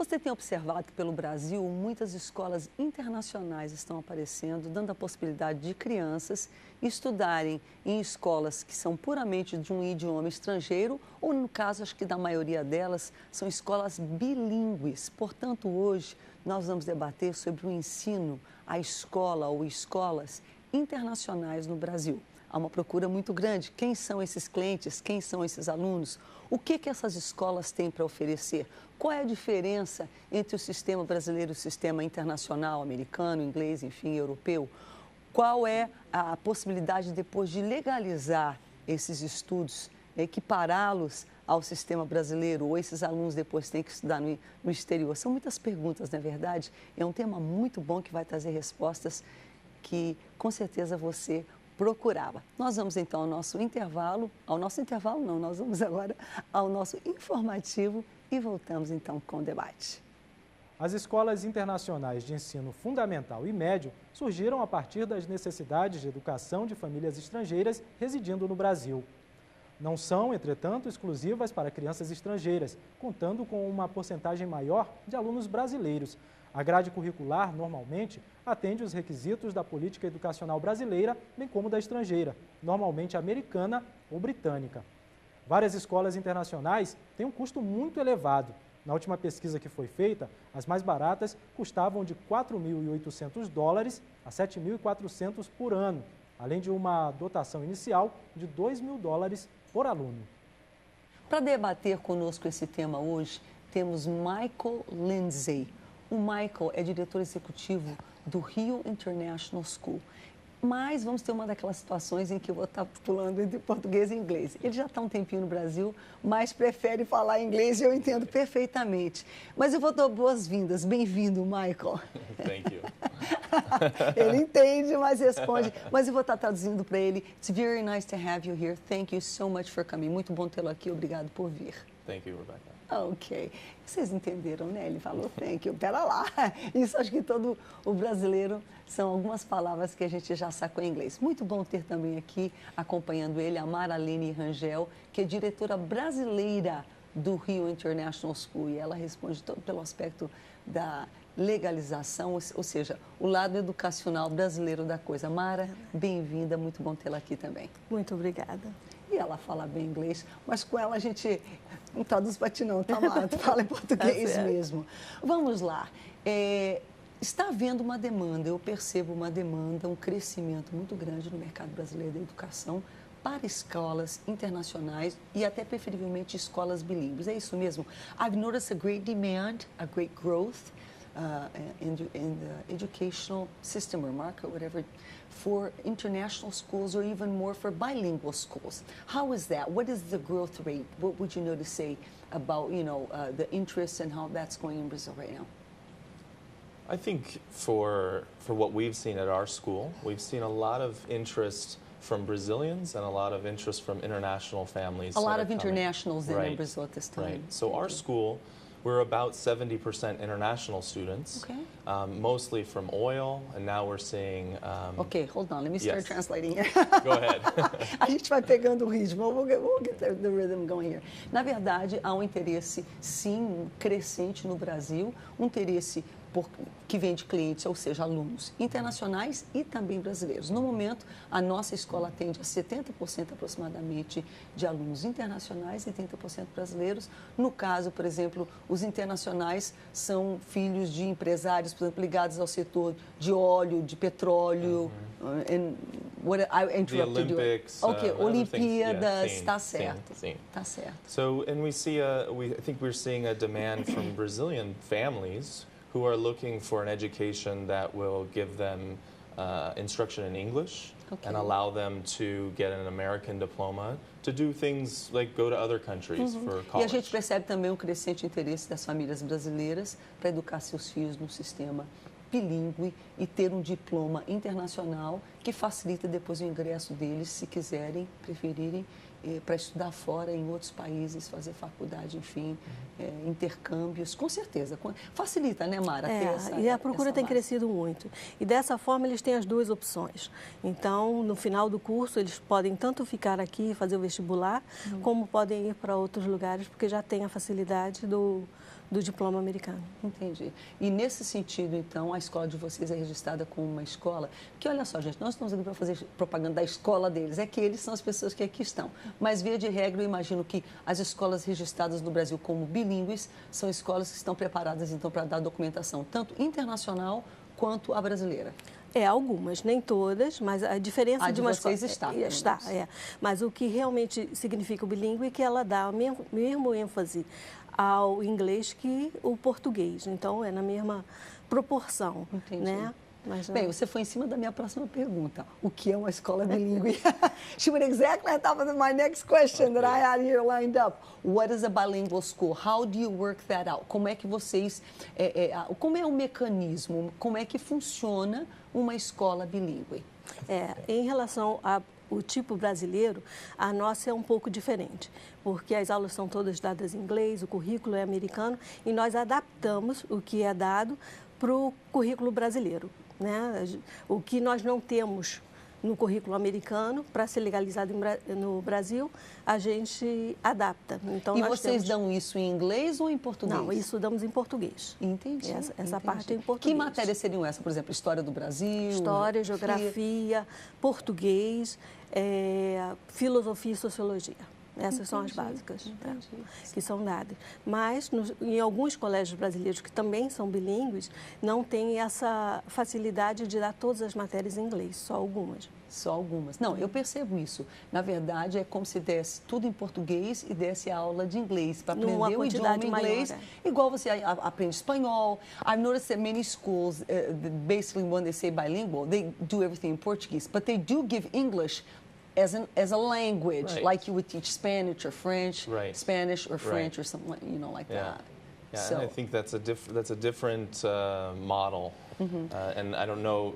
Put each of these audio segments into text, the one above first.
Você tem observado que pelo Brasil muitas escolas internacionais estão aparecendo, dando a possibilidade de crianças estudarem em escolas que são puramente de um idioma estrangeiro, ou no caso, acho que da maioria delas, são escolas bilíngues. Portanto, hoje nós vamos debater sobre o ensino à escola ou escolas internacionais no Brasil. Há uma procura muito grande. Quem são esses clientes? Quem são esses alunos? O que essas escolas têm para oferecer? Qual é a diferença entre o sistema brasileiro e o sistema internacional, americano, inglês, enfim, europeu? Qual é a possibilidade depois de legalizar esses estudos, equipará-los ao sistema brasileiro, ou esses alunos depois têm que estudar no exterior? São muitas perguntas, não é verdade? É um tema muito bom que vai trazer respostas que com certeza você procurava. Nós vamos então nós vamos agora ao nosso informativo e voltamos então com o debate. As escolas internacionais de ensino fundamental e médio surgiram a partir das necessidades de educação de famílias estrangeiras residindo no Brasil. Não são, entretanto, exclusivas para crianças estrangeiras, contando com uma porcentagem maior de alunos brasileiros. A grade curricular, normalmente, atende os requisitos da política educacional brasileira, bem como da estrangeira, normalmente americana ou britânica. Várias escolas internacionais têm um custo muito elevado. Na última pesquisa que foi feita, as mais baratas custavam de $4.800 a $7.400 por ano, além de uma dotação inicial de $2.000 por aluno. Para debater conosco esse tema hoje, temos Michael Lindsay. O Michael é diretor executivo do Rio International School. Mas vamos ter uma daquelas situações em que eu vou estar pulando entre português e inglês. Ele já está um tempinho no Brasil, mas prefere falar inglês e eu entendo perfeitamente. Mas eu vou dar boas-vindas. Bem-vindo, Michael. Thank you. Ele entende, mas responde. Mas eu vou estar traduzindo para ele. It's very nice to have you here. Thank you so much for coming. Muito bom tê-lo aqui. Obrigado por vir. Thank you, Rebecca. Ok. Vocês entenderam, né? Ele falou thank you. Pera lá. Isso acho que todo o brasileiro são algumas palavras que a gente já sacou em inglês. Muito bom ter também aqui, acompanhando ele, a Maralene Rangel, que é diretora brasileira do Rio International School. E ela responde todo pelo aspecto da legalização, ou seja, o lado educacional brasileiro da coisa. Mara, bem-vinda. Muito bom tê-la aqui também. Muito obrigada. E ela fala bem inglês, mas com ela a gente não traduz para ti não, tá, Mara? Tu fala em português mesmo. Vamos lá. Está havendo uma demanda, eu percebo uma demanda, um crescimento muito grande no mercado brasileiro da educação para escolas internacionais e até preferivelmente escolas bilíngues. É isso mesmo? I've noticed a great demand, a great growth in the educational system or market, whatever, for international schools or even more for bilingual schools. How is that? What is the growth rate? What would you know to say about, the interest and how that's going in Brazil right now? I think for what we've seen at our school, we've seen a lot of interest from Brazilians and a lot of interest from international families. A lot of internationals right, in Brazil at this time. Right. So our school, we're about 70% international students, Okay. Mostly from oil, and now we're seeing... Okay, hold on. Let me start translating here. Go ahead. A gente vai pegando o ritmo. We'll get the rhythm going here. Na verdade, há um interesse, sim, crescente no Brasil, um interesse que vem de clientes, ou seja, alunos internacionais e também brasileiros. No momento, a nossa escola atende a 70% aproximadamente de alunos internacionais e 30% brasileiros. No caso, por exemplo, os internacionais são filhos de empresários, por exemplo, ligados ao setor de óleo, de petróleo. I interrupted you. The Olympics. Okay, Olimpíadas, sim, tá certo. Sim. Tá certo. So, and I think we're seeing a demand from Brazilian families who are looking for an education that will give them instruction in English and allow them to get an American diploma to do things like go to other countries for college. E a gente percebe também um crescente interesse das famílias brasileiras para educar seus filhos no sistema bilíngue e ter um diploma internacional que facilita depois o ingresso deles, se quiserem, preferirem, para estudar fora, em outros países, fazer faculdade, enfim, intercâmbios, com certeza. Facilita, né, Mara? E a procura tem crescido muito. E dessa forma eles têm as duas opções. Então, no final do curso, eles podem tanto ficar aqui e fazer o vestibular, como podem ir para outros lugares, porque já tem a facilidade do do diploma americano. Entendi. E nesse sentido, então, a escola de vocês é registrada como uma escola? Porque olha só, gente, nós estamos aqui para fazer propaganda da escola deles, é que eles são as pessoas que aqui estão. Mas, via de regra, eu imagino que as escolas registradas no Brasil como bilíngues são escolas que estão preparadas, então, para dar documentação, tanto internacional quanto a brasileira. Algumas, nem todas, mas a diferença de uma vocês escola... está. Mas o que realmente significa o bilíngue é que ela dá o mesmo ênfase ao inglês que o português. Então, é na mesma proporção. Entendi. Né? Mas, bem, você foi em cima da minha próxima pergunta. O que é uma escola bilíngue? She went exactly on top of my next question that I had here lined up. What is a bilingual school? How do you work that out? Como é que vocês... como é o mecanismo? Como é que funciona uma escola bilíngue? Em relação ao tipo brasileiro, a nossa é um pouco diferente, porque as aulas são todas dadas em inglês, o currículo é americano, e nós adaptamos o que é dado para o currículo brasileiro. Né? O que nós não temos no currículo americano, para ser legalizado no Brasil, a gente adapta. Então, e vocês dão isso em inglês ou em português? Não, isso damos em português. Entendi. Essa parte é em português. Que matérias seriam essas? Por exemplo, História do Brasil? História, Geografia, Português, Filosofia e Sociologia. Essas são as básicas, que são dadas. Mas, em alguns colégios brasileiros que também são bilíngues, não tem essa facilidade de dar todas as matérias em inglês, só algumas. Só algumas. Não, eu percebo isso. Na verdade, é como se desse tudo em português e desse a aula de inglês, para aprender o idioma inglês, igual você aprende espanhol. I've noticed that many schools, basically when they say bilingual, they do everything in Portuguese, but they do give English as a language, right. Like you would teach Spanish or French, right. Spanish or French, right. or something like yeah. that. Yeah, so, and I think that's a different model, and I don't know,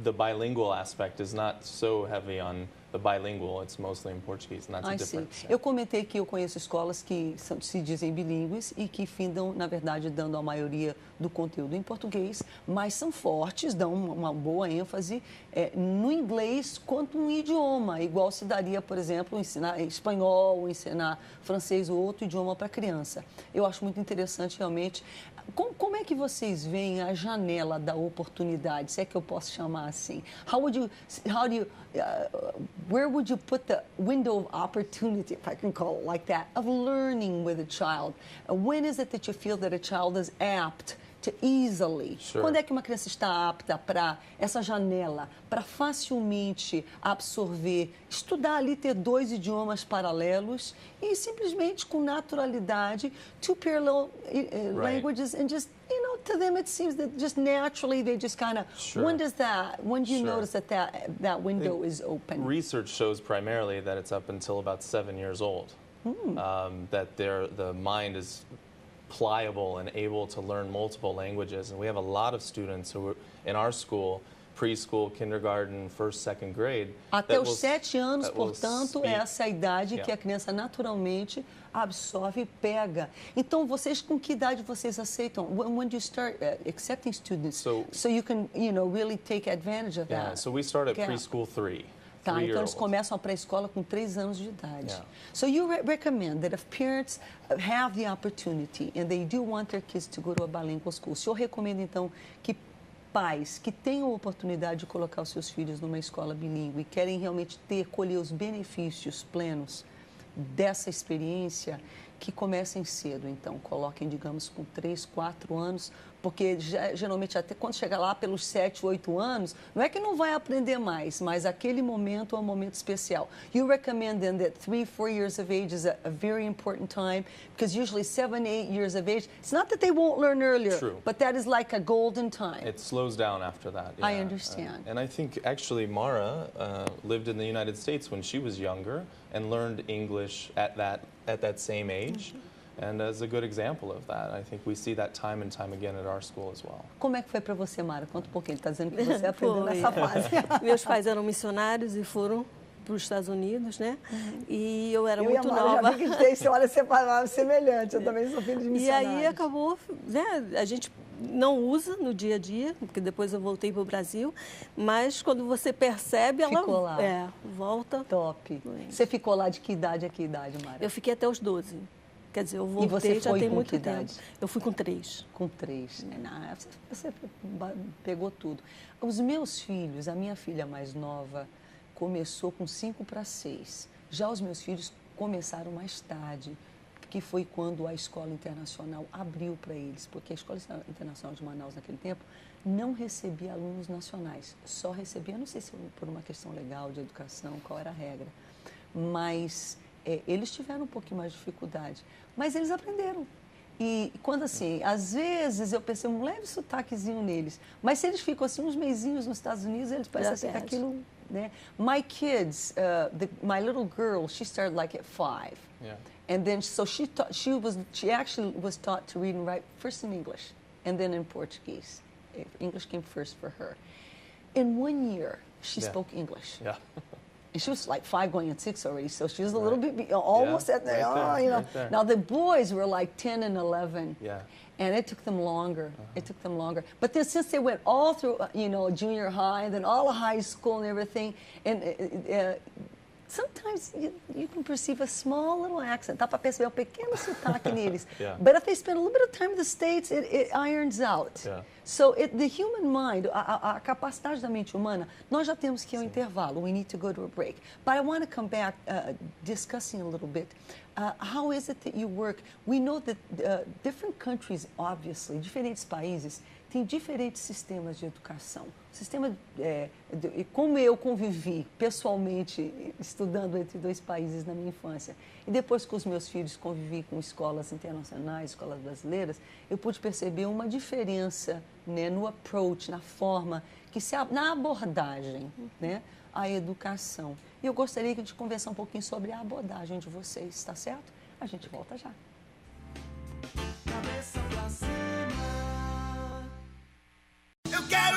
the bilingual aspect is not so heavy on the bilingual, it's mostly in Portuguese, and that's a difference. Eu comentei que eu conheço escolas que se dizem bilíngues e que findam, na verdade, dando a maioria do conteúdo em português, mas são fortes, dão uma boa ênfase no inglês quanto um idioma, igual se daria, por exemplo, ensinar espanhol, ensinar francês ou outro idioma para criança. Eu acho muito interessante, realmente. Como é que vocês veem a janela da oportunidade, se é que eu posso chamar assim? Where would you put the window of opportunity, if I can call it like that, of learning with a child? When is it that you feel that a child is apt to easily? Sure. Quando é que uma criança está apta para essa janela, para facilmente absorver, estudar ali, ter dois idiomas paralelos e simplesmente com naturalidade, two parallel languages, and just, to them it seems that just naturally they just kind of, sure. when do you notice that window is open? Research shows primarily that it's up until about 7 years old, that the mind is pliable and able to learn multiple languages. And we have a lot of students who are in our school, preschool, kindergarten, first, second grade. Até os 7 anos, portanto, é essa a idade que a criança naturalmente absorve e pega. Então, vocês, com que idade vocês aceitam? When do you start accepting students? So you can, really take advantage of that? So we start at preschool 3. Tá, então eles começam a pré-escola com 3 anos de idade. Yeah. So you recommend that if parents have the opportunity and they do want their kids to go to a bilingual school, o senhor recomenda então que pais que tenham a oportunidade de colocar os seus filhos numa escola bilíngue e querem realmente colher os benefícios plenos dessa experiência, que comecem cedo, então, coloquem, digamos, com 3, 4 anos, porque geralmente até quando chega lá pelos 7, 8 anos, não é que não vai aprender mais, mas aquele momento é um momento especial. You recommend then that 3, 4 years of age is a very important time, because usually 7, 8 years of age, it's not that they won't learn earlier, True. But that is like a golden time. It slows down after that. Yeah. I understand. And I think actually Mara lived in the United States when she was younger and learned English at that same age. And as a good example of that, I think we see that time and time again at our school as well. Como é que foi para você, Mara? Conta um pouquinho. Ele está dizendo que você aprendeu nessa fase. Meus pais eram missionários e foram para os Estados Unidos, né? E eu era muito nova. Eu já vi que tem olha semelhante. Eu também sou filha de missionários. E aí acabou, né? A gente não usa no dia a dia, porque depois eu voltei para o Brasil, mas quando você percebe, ela ficou lá. Volta. Top. Você ficou lá de que idade a que idade, Mara? Eu fiquei até os 12. Quer dizer, eu E voltei você já foi tem com muito que tempo. idade? Eu fui com 3. Com 3, né? Você pegou tudo. Os meus filhos, a minha filha mais nova começou com 5 para 6. Já os meus filhos começaram mais tarde, que foi quando a escola internacional abriu para eles, porque a escola internacional de Manaus naquele tempo não recebia alunos nacionais, só recebia, não sei se por uma questão legal de educação, qual era a regra, mas eles tiveram um pouquinho mais de dificuldade, mas eles aprenderam. E quando assim, às vezes eu percebo um leve sotaquezinho neles, mas se eles ficam assim uns mesinhos nos Estados Unidos, eles parecem que aquilo, né? My kids, my little girl, she started like at 5. Yeah. And then, so she actually was taught to read and write first in English and then in Portuguese. English came first for her. In 1 year, she spoke English. Yeah. And she was like 5 going on 6 already, so she was a little bit, almost at the, you know. Right there. Now the boys were like 10 and 11. Yeah. And it took them longer. It took them longer. But then since they went all through, junior high, and then all of high school and everything, and sometimes you can perceive a small little accent. Dá para perceber pequeno sotaque neles. Yeah. But if they spend a little bit of time in the States, it irons out. Yeah. So the human mind, a capacidade da mente humana, nós já temos que ir ao intervalo. We need to go to a break. But I want to come back discussing a little bit. How is it that you work? We know that different countries, obviously, diferentes países, têm diferentes sistemas de educação. Sistema, como eu convivi pessoalmente estudando entre 2 países na minha infância e depois com os meus filhos convivi com escolas internacionais, escolas brasileiras, eu pude perceber uma diferença, né, no approach, na forma, na abordagem, né, à educação. E eu gostaria de conversar um pouquinho sobre a abordagem de vocês, está certo? A gente volta já. Cabeça pra cima. Eu quero